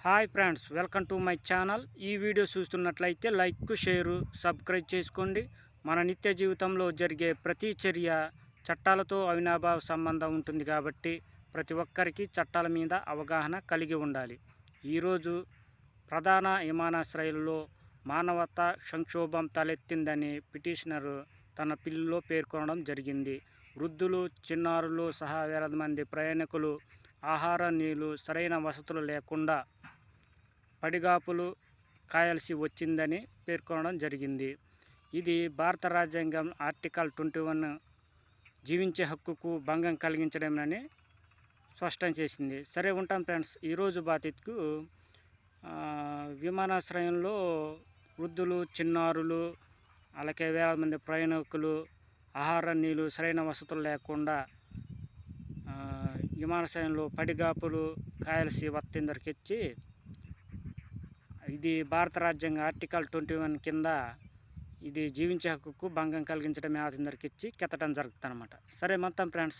Hi friends, welcome to my channel. ఈ video చూస్తున్నట్లయితే like, share, subscribe చేసుకోండి. మన నిత్య జీవితంలో జరిగే ప్రతి చర్య చట్టాలతో అవినాభావ సంబంధం ఉంటుంది కాబట్టి ప్రతి ఒక్కరికి చట్టాల మీద అవగాహన కలిగి ఉండాలి. ఈరోజు ప్రధాన విమానాశ్రయాల్లో మానవతా సంక్షోభం తలెత్తిందని పిటిషనర్ తన పిల్లులో పేర్కొనడం జరిగింది. వృద్ధులు, చిన్నారులు సహా వేలాది మంది ప్రయాణికులు ఆహార, నీళ్లు, సరైన వసతులు లేకుండా పడిగాపులు కాయాల్సి వచ్చిందని పేర్కొనడం జరిగింది. ఇది భారత రాజ్యాంగం ఆర్టికల్ 21 జీవించే హక్కుకు భంగం కలిగించడమని స్పష్టం చేసింది. సరే, ఉంటాం ఫ్రెండ్స్. ఈరోజు బాధితుకు విమానాశ్రయంలో వృద్ధులు, చిన్నారులు, అలాగే వేల మంది ప్రయాణికులు ఆహార, నీళ్ళు, సరైన వసతులు లేకుండా విమానాశ్రయంలో పడిగాపులు కాయాల్సి వస్తుందరికిచ్చి ఇది భారత రాజ్యాంగ ఆర్టికల్ 21 కింద ఇది జీవించే హక్కుకు భంగం కలిగించడమే అతనికిచ్చి కెత్తడం జరుగుతుంది అన్నమాట. సరే, మొత్తం ఫ్రెండ్స్.